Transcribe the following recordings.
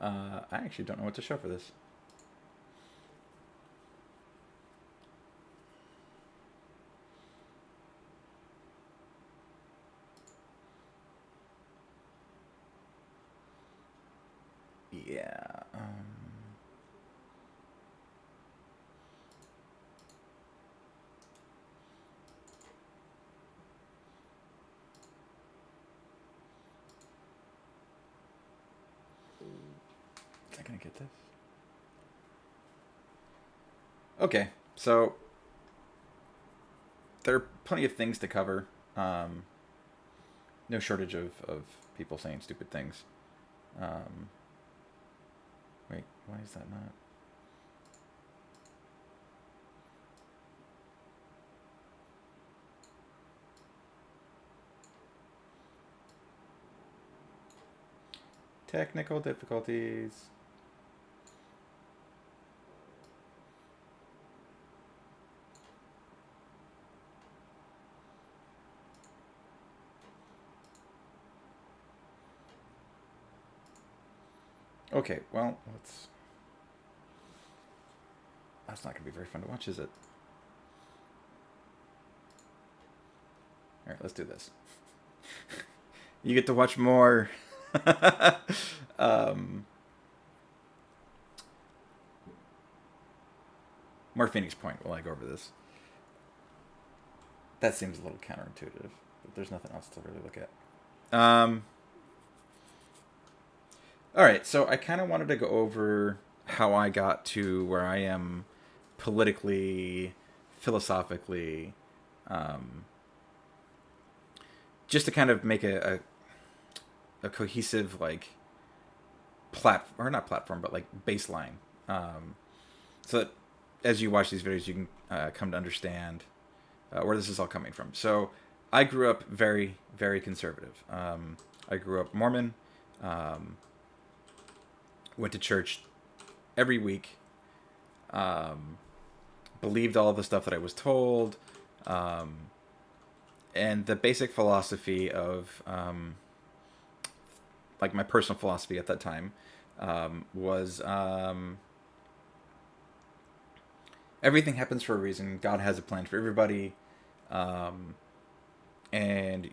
I actually don't know what to show for this. Yeah. Is I gonna get this? Okay, so there are plenty of things to cover. Um, no shortage of people saying stupid things. Um, wait, why is that not? Technical difficulties. Okay, well, let's. That's not going to be very fun to watch, is it? All right, let's do this. You get to watch more. um, more Phoenix Point while I go over this. That seems a little counterintuitive, but there's nothing else to really look at. All right, so I kind of wanted to go over how I got to where I am politically, philosophically, um, just to kind of make a cohesive like or not platform, but like baseline, so that as you watch these videos, you can come to understand where this is all coming from. So I grew up very, very conservative. I grew up Mormon. Um, went to church every week. Um, believed all the stuff that I was told. Um, and the basic philosophy of like my personal philosophy at that time was everything happens for a reason. God has a plan for everybody, um, and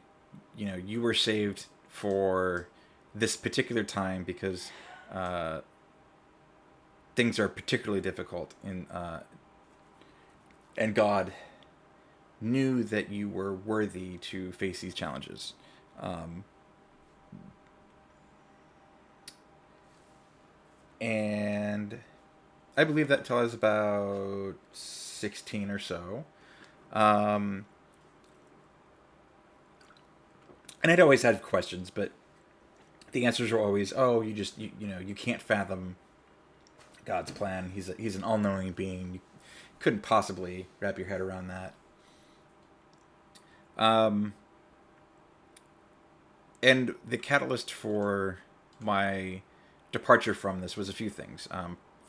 you were saved for this particular time because uh, things are particularly difficult, and God knew that you were worthy to face these challenges. Um, and I believe that till I was about 16 or so. Um, and I'd always had questions, but the answers were always, "Oh, you can't fathom God's plan. He's an all-knowing being. You couldn't possibly wrap your head around that." Um, and the catalyst for my departure from this was a few things.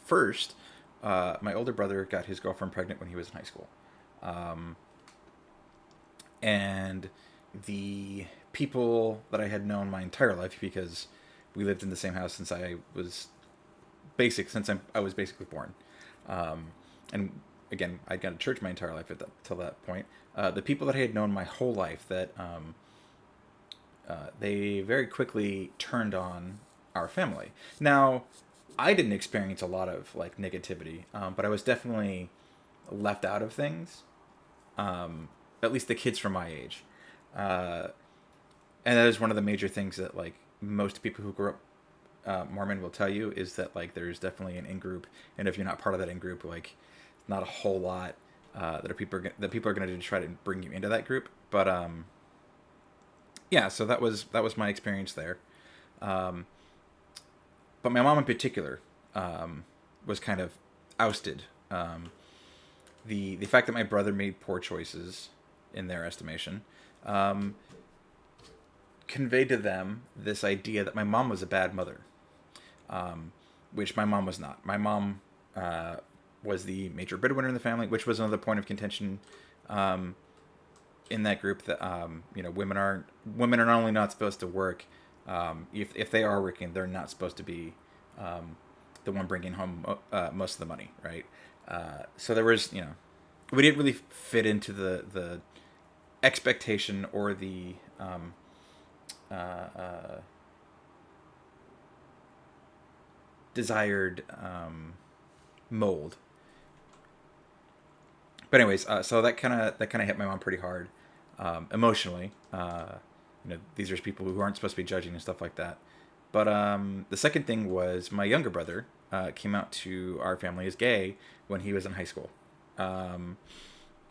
First, my older brother got his girlfriend pregnant when he was in high school, um, and the people that I had known my entire life, because we lived in the same house since I was basically born, and again, I'd gone to church my entire life till that point. The people that I had known my whole life, that they very quickly turned on our family. Now, I didn't experience a lot of like negativity, but I was definitely left out of things. At least the kids from my age, uh, and that is one of the major things that like most people who grew up Mormon will tell you, is that like there's definitely an in group, and if you're not part of that in group, like not a whole lot that people are going to do to try to bring you into that group. But yeah, so that was my experience there. Um, but my mom in particular was kind of ousted. The fact that my brother made poor choices in their estimation um, conveyed to them this idea that my mom was a bad mother, which my mom was not. My mom was the major breadwinner in the family, which was another point of contention um, in that group. That women are not only not supposed to work, if they are working, they're not supposed to be the one bringing home most of the money, right? So there was, we didn't really fit into the expectation or the desired mold. But anyways, so that kind of hit my mom pretty hard emotionally. These are people who aren't supposed to be judging and stuff like that. But the second thing was my younger brother came out to our family as gay when he was in high school,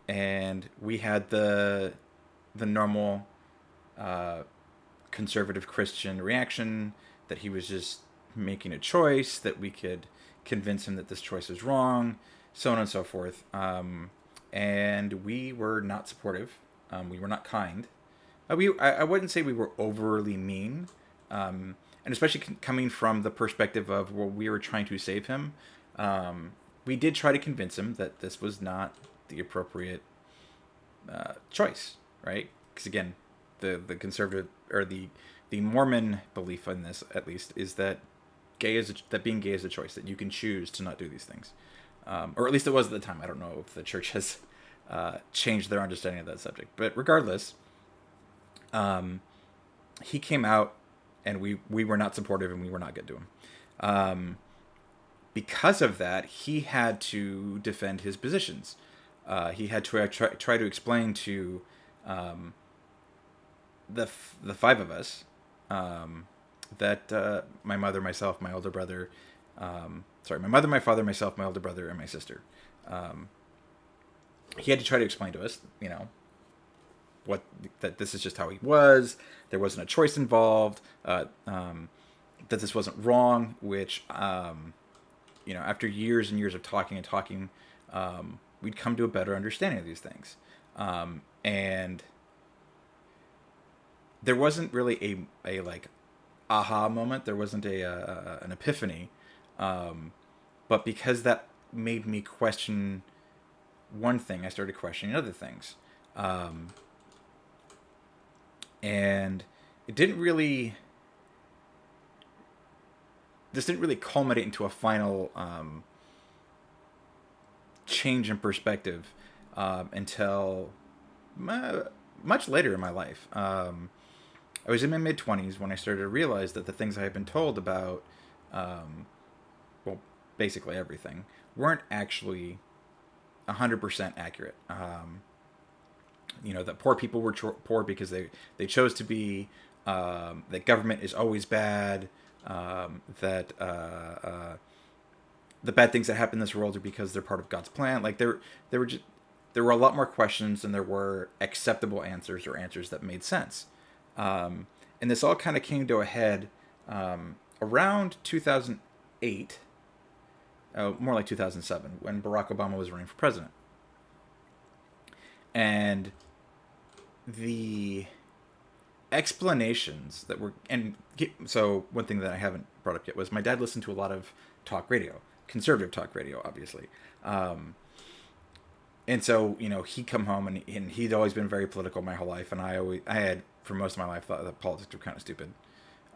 and we had the normal conservative Christian reaction that he was just making a choice, that we could convince him that this choice is wrong, so on and so forth. And we were not supportive. We were not kind. I wouldn't say we were overly mean, and especially coming from the perspective of, well, we were trying to save him. We did try to convince him that this was not the appropriate choice, right? Because again, the conservative or the Mormon belief in this, at least, is that that being gay is a choice, that you can choose to not do these things, or at least it was at the time. I don't know if the church has changed their understanding of that subject, but regardless, he came out, and we were not supportive, and we were not good to him. Because of that, he had to defend his positions. He had to try to explain to the five of us that my mother, myself, my older brother, my mother, my father, myself, my older brother, and my sister. He had to try to explain to us, that this is just how he was. There wasn't a choice involved. That this wasn't wrong. Which, after years and years of talking, we'd come to a better understanding of these things. And there wasn't really a like aha moment. There wasn't an epiphany. But because that made me question one thing, I started questioning other things. And this didn't really culminate into a final change in perspective until much later in my life. I was in my mid-20s when I started to realize that the things I had been told about, basically everything, weren't actually 100% accurate. That poor people were poor because they chose to be, that government is always bad, that the bad things that happen in this world are because they're part of God's plan. Like there were a lot more questions than there were acceptable answers, or answers that made sense. And this all kind of came to a head around 2008, more like 2007, when Barack Obama was running for president. And the explanations that were, so one thing that I haven't brought up yet was my dad listened to a lot of talk radio, conservative talk radio, obviously. And so, he'd come home, and he'd always been very political my whole life. And I had, for most of my life, thought that politics were kind of stupid.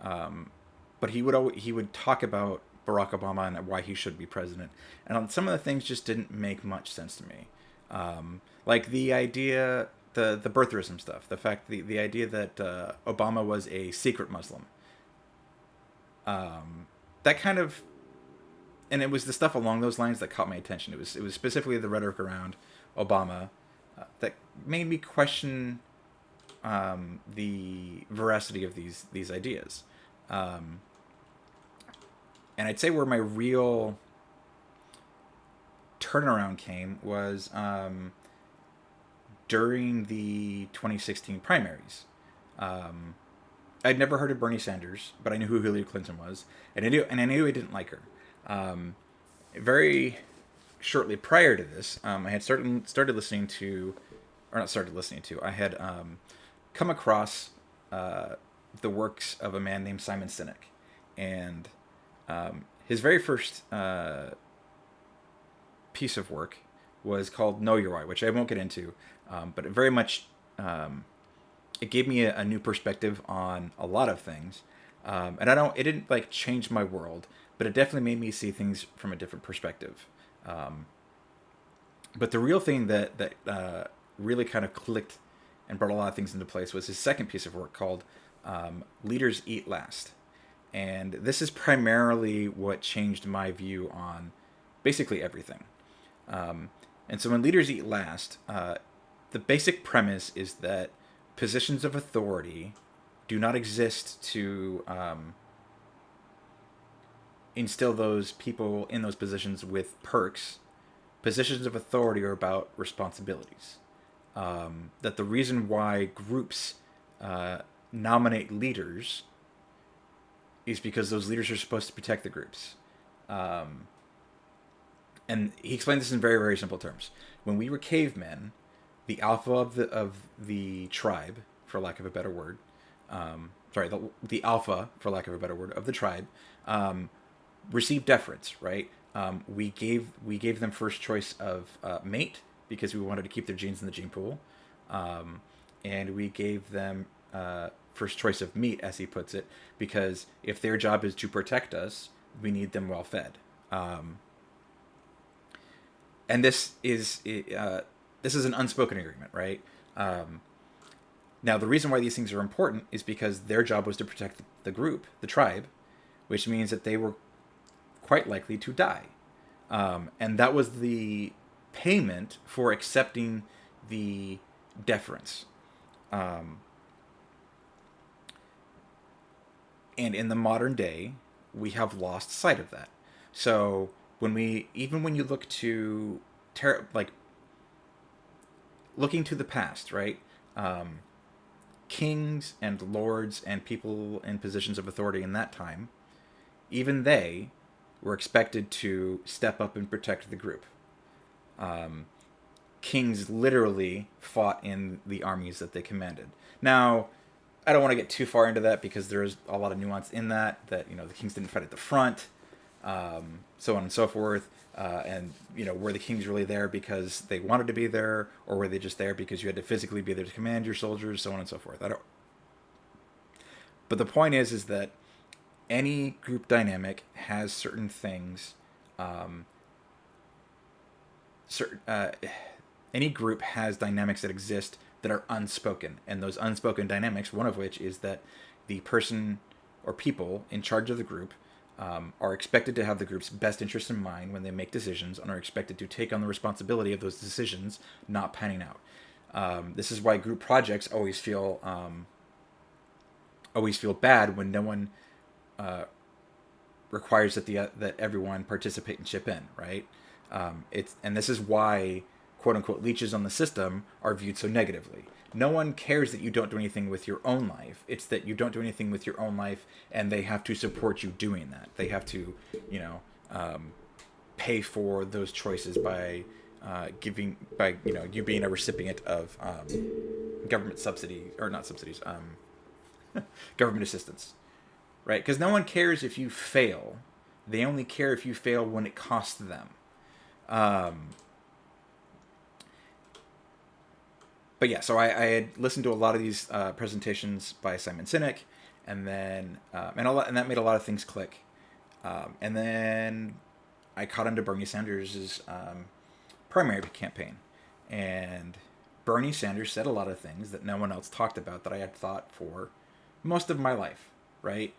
But he would talk about Barack Obama and why he should be president. And some of the things just didn't make much sense to me. Like the idea, the birtherism stuff, the fact, the idea that Obama was a secret Muslim. That kind of, and it was the stuff along those lines that caught my attention. It was specifically the rhetoric around Obama that made me question the veracity of these ideas. And I'd say where my real turnaround came was during the 2016 primaries. I'd never heard of Bernie Sanders, but I knew who Hillary Clinton was, and I knew I didn't like her. Very shortly prior to this, I had started listening to, or not started listening to, I had come across the works of a man named Simon Sinek, and his very first piece of work was called Know Your Why, which I won't get into, but it very much it gave me a new perspective on a lot of things. And it didn't like change my world, but it definitely made me see things from a different perspective. Um, but the real thing that really kind of clicked and brought a lot of things into place was his second piece of work called "Leaders Eat Last," and this is primarily what changed my view on basically everything. Um, and so when leaders eat last, the basic premise is that positions of authority do not exist to instill those people in those positions with perks. Positions of authority are about responsibilities. That the reason why groups uh, nominate leaders is because those leaders are supposed to protect the groups. Um, and he explained this in very, very simple terms. When we were cavemen, the alpha of the tribe, for lack of a better word, the alpha, for lack of a better word, of the tribe, um, received deference. Right? We gave them first choice of mate because we wanted to keep their genes in the gene pool, um, and we gave them first choice of meat, as he puts it, because if their job is to protect us, we need them well fed. Um, and this is an unspoken agreement, right? Um, Now, the reason why these things are important is because their job was to protect the group, the tribe, which means that they were quite likely to die. And that was the payment for accepting the deference. Um, and in the modern day, we have lost sight of that. So even when you look to, like, looking to the past, right? Um, Kings and lords and people in positions of authority in that time, even they were expected to step up and protect the group. Um, Kings literally fought in the armies that they commanded. Now, I don't want to get too far into that because there's a lot of nuance in that. That the kings didn't fight at the front, so on and so forth. And were the kings really there because they wanted to be there, or were they just there because you had to physically be there to command your soldiers, so on and so forth? I don't. But the point is that any group dynamic has certain things. Um, certain Any group has dynamics that exist that are unspoken, and those unspoken dynamics, one of which is that the person or people in charge of the group are expected to have the group's best interest in mind when they make decisions, and are expected to take on the responsibility of those decisions not panning out. This is why group projects always feel bad when no one requires that everyone participate and chip in, right? And this is why quote unquote leeches on the system are viewed so negatively. No one cares that you don't do anything with your own life. It's that you don't do anything with your own life, and they have to support you doing that. They have to, pay for those choices by you being a recipient of government subsidy, or not subsidies, government assistance, right? Because no one cares if you fail. They only care if you fail when it costs them. Um, but yeah, so I had listened to a lot of these presentations by Simon Sinek, and then and that made a lot of things click. And then I caught on to Bernie Sanders' primary campaign, and Bernie Sanders said a lot of things that no one else talked about that I had thought for most of my life, right?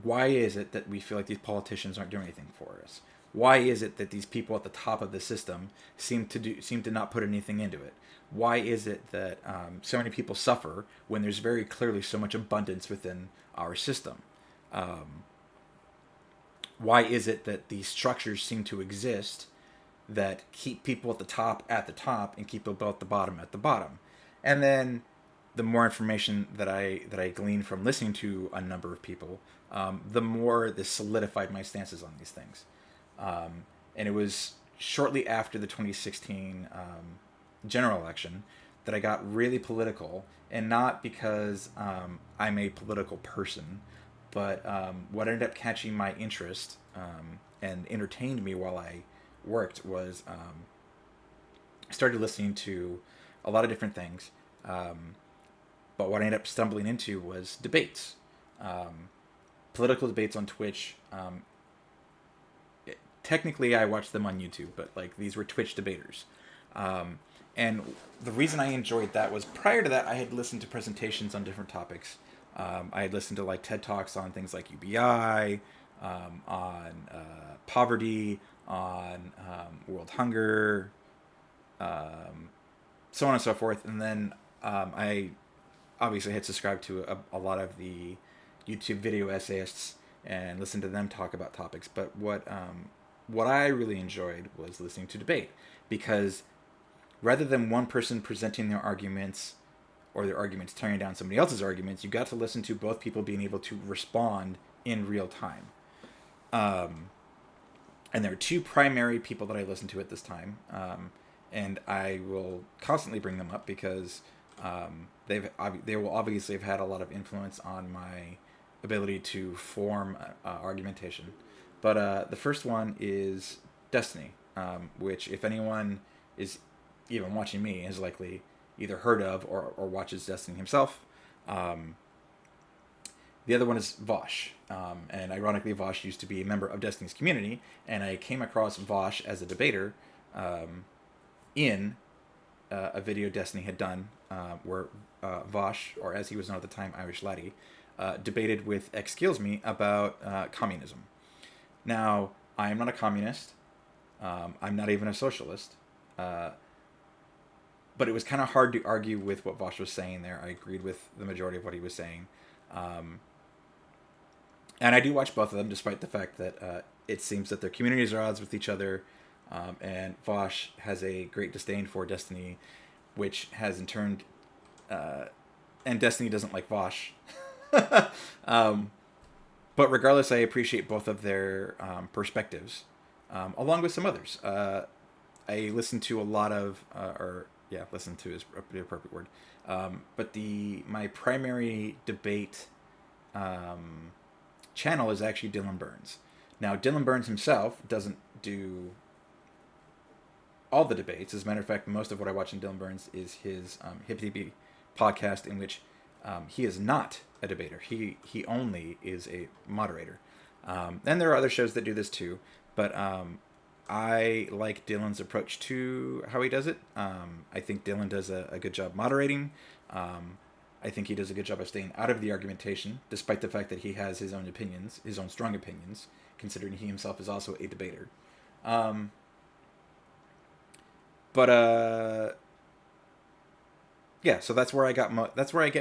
Why is it that we feel like these politicians aren't doing anything for us? Why is it that these people at the top of the system seem to not put anything into it? Why is it that so many people suffer when there's very clearly so much abundance within our system? Why is it that these structures seem to exist that keep people at the top and keep people at the bottom? And then the more information that I gleaned from listening to a number of people, the more this solidified my stances on these things. And it was shortly after the 2016 general election that I got really political, and not because I'm a political person, but what ended up catching my interest and entertained me while I worked was I started listening to a lot of different things. But what I ended up stumbling into was debates. Political debates on Twitch. Technically, I watched them on YouTube, but like these were Twitch debaters. And the reason I enjoyed that was prior to that, I had listened to presentations on different topics. I had listened to like TED Talks on things like UBI, on poverty, on world hunger, so on and so forth. And then I obviously had subscribed to a lot of the YouTube video essayists and listened to them talk about topics. But what I really enjoyed was listening to debate, because rather than one person presenting their arguments or their arguments tearing down somebody else's arguments, you got to listen to both people being able to respond in real time. And there are two primary people that I listen to at this time, and I will constantly bring them up because they will obviously have had a lot of influence on my ability to form argumentation. But the first one is Destiny, which if anyone is even watching me has likely either heard of or watches Destiny himself. The other one is Vosh, and ironically, Vosh used to be a member of Destiny's community, and I came across Vosh as a debater in a video Destiny had done where Vosh, or as he was known at the time, Irish Laddie, debated with Excuse-Me about communism. Now, I am not a communist. I'm not even a socialist. But it was kind of hard to argue with what Vosh was saying there. I agreed with the majority of what he was saying. And I do watch both of them, despite the fact that it seems that their communities are at odds with each other. And Vosh has a great disdain for Destiny, which has in turn... and Destiny doesn't like Vosh. But regardless, I appreciate both of their perspectives, along with some others. I listen to a lot of... listen to is the appropriate word. But my primary debate channel is actually Dylan Burns. Now, Dylan Burns himself doesn't do all the debates. As a matter of fact, most of what I watch in Dylan Burns is his Hippity podcast, in which he is not a debater. He only is a moderator. And there are other shows that do this too. But I like Dylan's approach to how he does it. I think Dylan does a good job moderating. I think he does a good job of staying out of the argumentation, despite the fact that he has his own opinions, his own strong opinions, considering he himself is also a debater. So that's where I get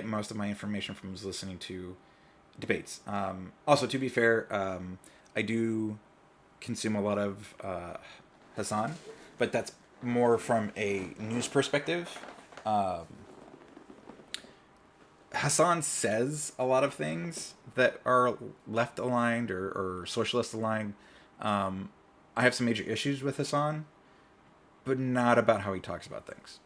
most of my information from, is listening to debates. Also, to be fair, I do consume a lot of Hassan, but that's more from a news perspective. Hassan says a lot of things that are left aligned or socialist aligned. I have some major issues with Hassan, but not about how he talks about things.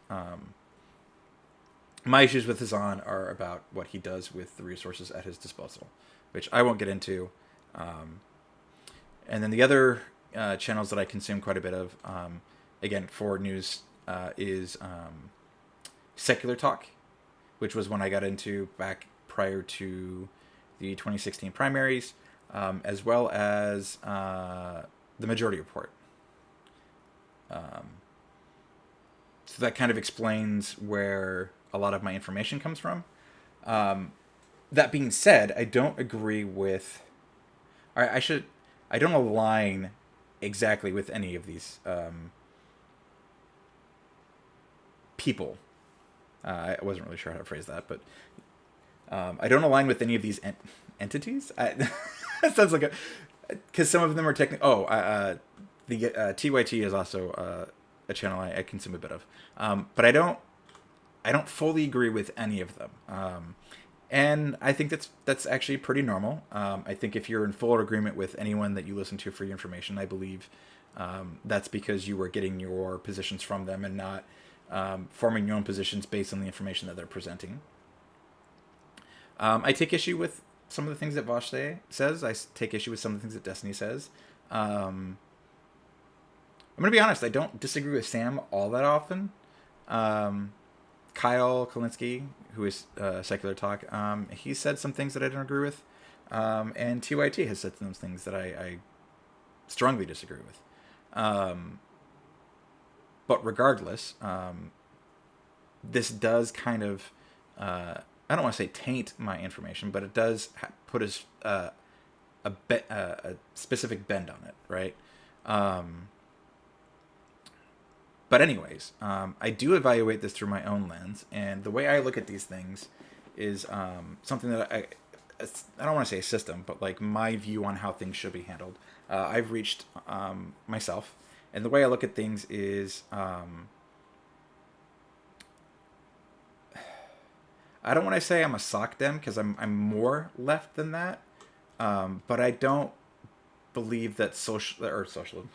My issues with Hassan are about what he does with the resources at his disposal, which I won't get into. And then the other channels that I consume quite a bit of, again, for news, is Secular Talk, which was one I got into back prior to the 2016 primaries, as well as the Majority Report. So that kind of explains where a lot of my information comes from. That being said, I don't agree with... I don't align exactly with any of these people. I wasn't really sure how to phrase that, but I don't align with any of these entities. That sounds like because some of them are technical. The TYT is also a channel I consume a bit of, but I don't fully agree with any of them. And I think that's actually pretty normal. I think if you're in full agreement with anyone that you listen to for your information, I believe that's because you are getting your positions from them and not forming your own positions based on the information that they're presenting. I take issue with some of the things that Vosh says. I take issue with some of the things that Destiny says. I'm going to be honest, I don't disagree with Sam all that often. Kyle Kalinske, who is Secular Talk, he said some things that I don't agree with, and TYT has said some things that I strongly disagree with. But regardless, this does kind of, I don't want to say taint my information, but it does put a specific bend on it, right? But anyways, I do evaluate this through my own lens, and the way I look at these things is something that I don't want to say a system, but like my view on how things should be handled. I've reached myself, and the way I look at things is I don't want to say I'm a sock dem because I'm more left than that, but I don't believe that socialism.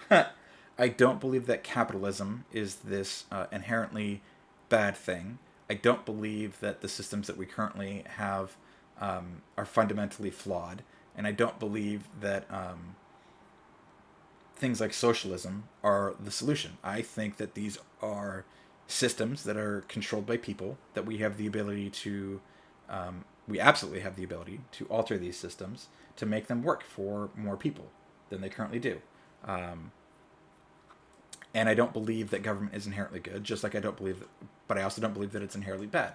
I don't believe that capitalism is this inherently bad thing. I don't believe that the systems that we currently have are fundamentally flawed, and I don't believe that things like socialism are the solution. I think that these are systems that are controlled by people, that we have the ability to, we absolutely have the ability to alter these systems to make them work for more people than they currently do. And I don't believe that government is inherently good, just like I don't believe, but I also don't believe that it's inherently bad.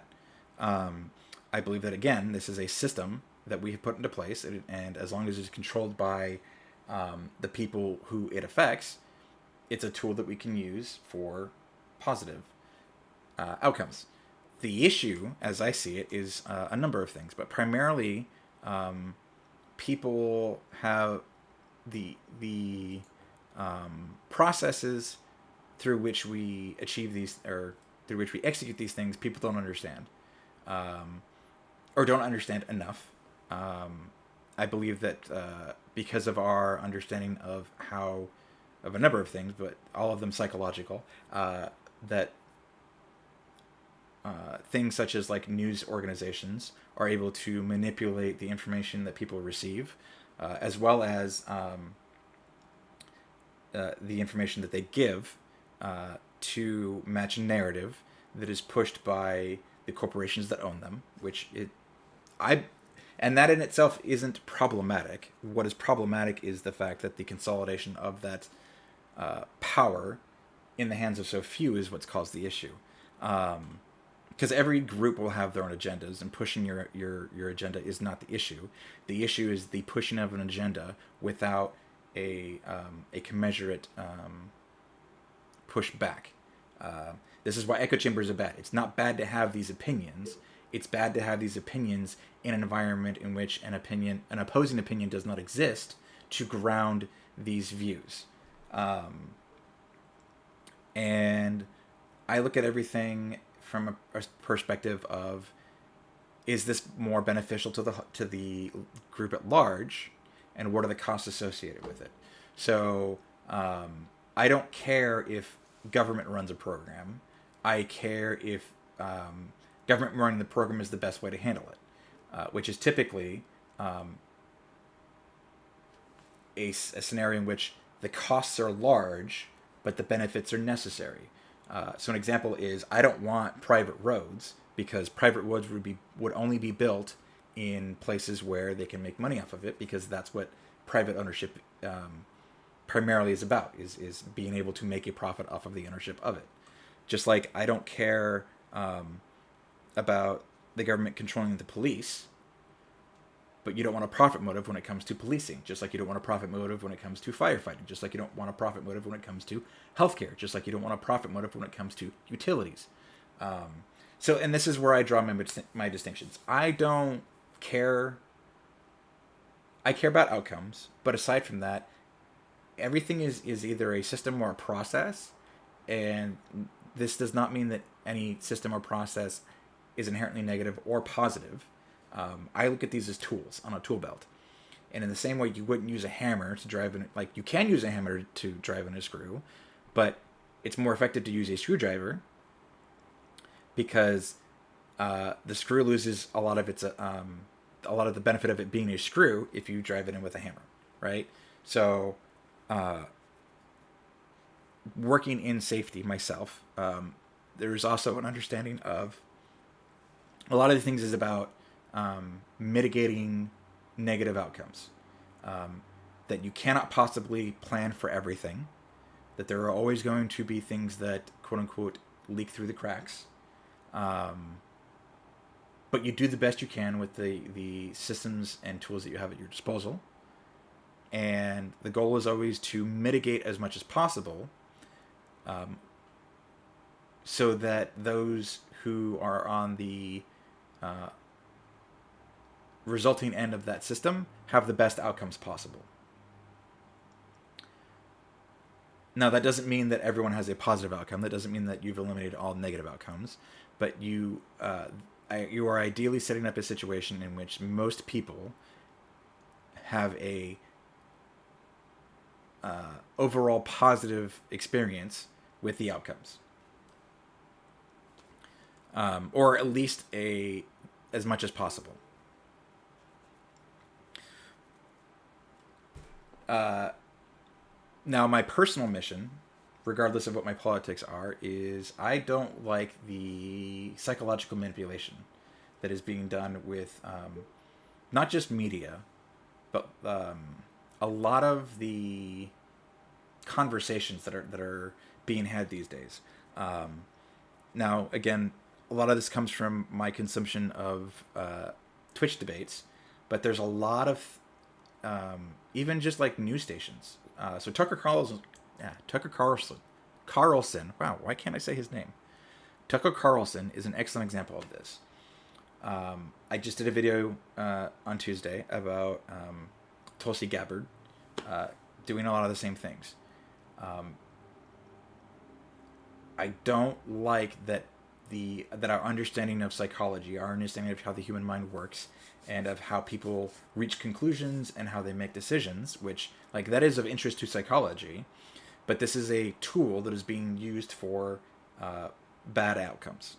I believe that, again, this is a system that we have put into place, and as long as it's controlled by the people who it affects, it's a tool that we can use for positive outcomes. The issue, as I see it, is a number of things, but primarily people have the processes through which we achieve these, or through which we execute these things, people don't understand, or don't understand enough. I believe that because of our understanding of a number of things, but all of them psychological, that things such as like news organizations are able to manipulate the information that people receive, as well as the information that they give to match a narrative that is pushed by the corporations that own them, and that in itself isn't problematic. What is problematic is the fact that the consolidation of that power in the hands of so few is what's caused the issue. Because every group will have their own agendas, and pushing your agenda is not the issue. The issue is the pushing of an agenda without a commensurate push back. This is why echo chambers are bad. It's not bad to have these opinions. It's bad to have these opinions in an environment in which an opposing opinion does not exist to ground these views. And I look at everything from a perspective of, is this more beneficial to the group at large, and what are the costs associated with it? So I don't care if government runs a program. I care if government running the program is the best way to handle it, which is typically a scenario in which the costs are large, but the benefits are necessary. So an example is, I don't want private roads, because private roads would only be built in places where they can make money off of it, because that's what private ownership primarily is about, is being able to make a profit off of the ownership of it. Just like I don't care about the government controlling the police, but you don't want a profit motive when it comes to policing, just like you don't want a profit motive when it comes to firefighting, just like you don't want a profit motive when it comes to healthcare, just like you don't want a profit motive when it comes to utilities. And this is where I draw my distinctions. I don't care. I care about outcomes, but aside from that, everything is either a system or a process, and this does not mean that any system or process is inherently negative or positive. I look at these as tools on a tool belt. And in the same way you wouldn't use a hammer to drive in, like you can use a hammer to drive in a screw, but it's more effective to use a screwdriver because the screw loses a lot of the benefit of it being a screw if you drive it in with a hammer, right? So working in safety myself, there's also an understanding of a lot of the things is about mitigating negative outcomes. Um, that you cannot possibly plan for everything. That there are always going to be things that quote unquote leak through the cracks. Um, but you do the best you can with the systems and tools that you have at your disposal. And the goal is always to mitigate as much as possible, um, so that those who are on the uh, resulting end of that system have the best outcomes possible. Now, that doesn't mean that everyone has a positive outcome. That doesn't mean that you've eliminated all negative outcomes. But you are ideally setting up a situation in which most people have a overall positive experience with the outcomes, or at least as much as possible. Now, my personal mission, regardless of what my politics are, is I don't like the psychological manipulation that is being done with not just media, but a lot of the conversations that are being had these days. Now, again, a lot of this comes from my consumption of Twitch debates, but there's a lot of even just like news stations. So Tucker Carlson. Wow, why can't I say his name? Tucker Carlson is an excellent example of this. I just did a video on Tuesday about Tulsi Gabbard doing a lot of the same things. I don't like that our understanding of psychology, our understanding of how the human mind works, and of how people reach conclusions and how they make decisions, which like that is of interest to psychology, but this is a tool that is being used for bad outcomes.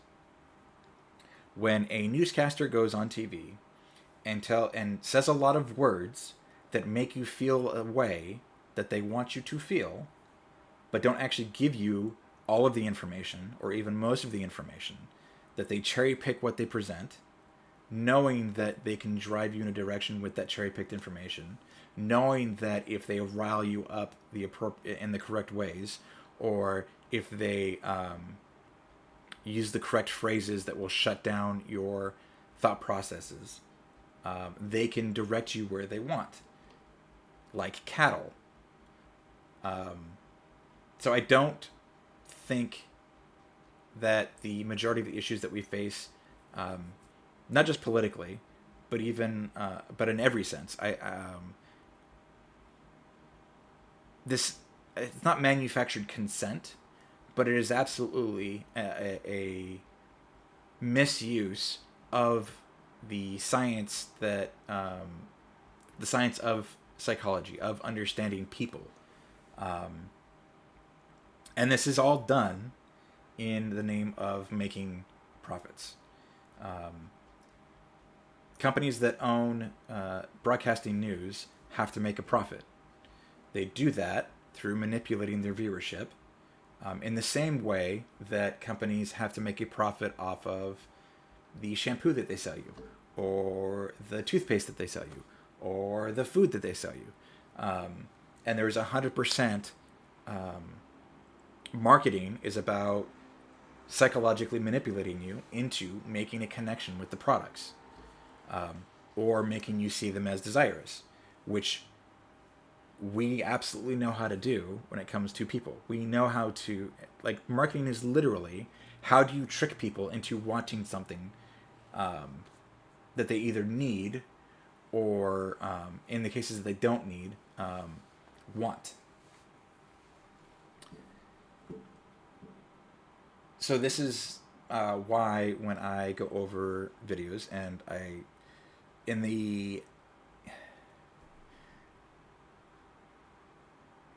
When a newscaster goes on TV and says a lot of words that make you feel a way that they want you to feel, but don't actually give you all of the information or even most of the information, that they cherry pick what they present, knowing that they can drive you in a direction with that cherry picked information, knowing that if they rile you up in the correct ways, or if they use the correct phrases that will shut down your thought processes, they can direct you where they want, like cattle. So I don't think that the majority of the issues that we face, not just politically, but even but in every sense, it's not manufactured consent, but it is absolutely a misuse of the science the science of psychology, of understanding people. And this is all done in the name of making profits. Companies that own broadcasting news have to make a profit. They do that through manipulating their viewership, in the same way that companies have to make a profit off of the shampoo that they sell you, or the toothpaste that they sell you, or the food that they sell you. And there's 100% marketing is about psychologically manipulating you into making a connection with the products, or making you see them as desirous, which we absolutely know how to do when it comes to people. We know how to, like, marketing is literally how do you trick people into wanting something that they either need or, in the cases that they don't need, want. So this is why when I go over videos and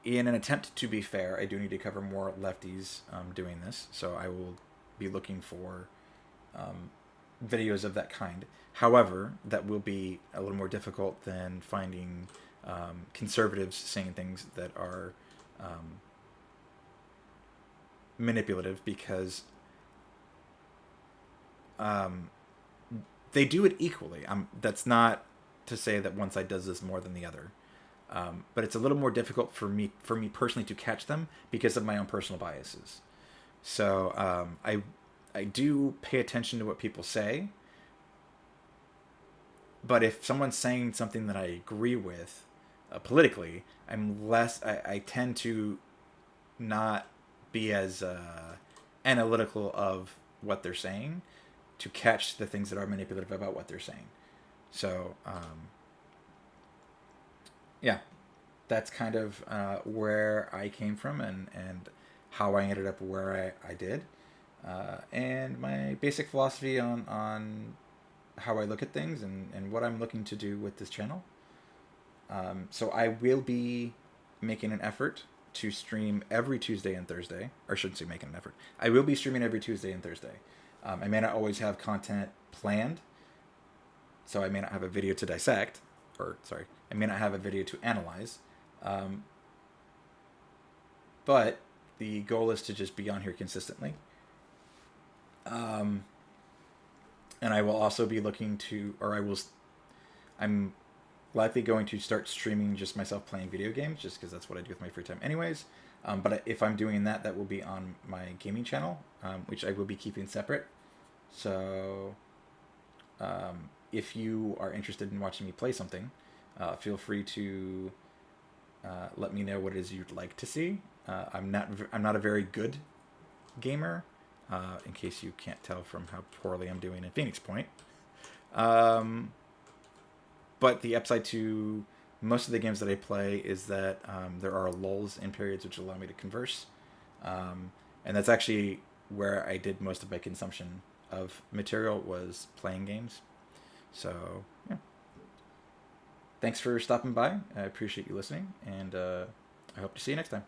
in an attempt to be fair, I do need to cover more lefties doing this, so I will be looking for videos of that kind. However, that will be a little more difficult than finding conservatives saying things that are manipulative, because they do it equally. That's not to say that one side does this more than the other. But it's a little more difficult for me personally to catch them because of my own personal biases. So I do pay attention to what people say, but if someone's saying something that I agree with politically, I tend to not be as analytical of what they're saying to catch the things that are manipulative about what they're saying. So yeah, that's kind of where I came from, and how I ended up where I did, and my basic philosophy on how I look at things, and what I'm looking to do with this channel. So I will be making an effort to stream every Tuesday and Thursday. Or I shouldn't say making an effort. I will be streaming every Tuesday and Thursday. I may not always have content planned, so I may not have a video to dissect, or sorry, I may not have a video to analyze. But the goal is to just be on here consistently. And I will also be looking to, I'm likely going to start streaming just myself playing video games, just because that's what I do with my free time anyways. But if I'm doing that, that will be on my gaming channel, which I will be keeping separate. So if you are interested in watching me play something, feel free to let me know what it is you'd like to see. I'm not a very good gamer, in case you can't tell from how poorly I'm doing in Phoenix Point. But the upside to most of the games that I play is that there are lulls in periods which allow me to converse. And that's actually where I did most of my consumption of material, was playing games. So, yeah. Thanks for stopping by. I appreciate you listening, and I hope to see you next time.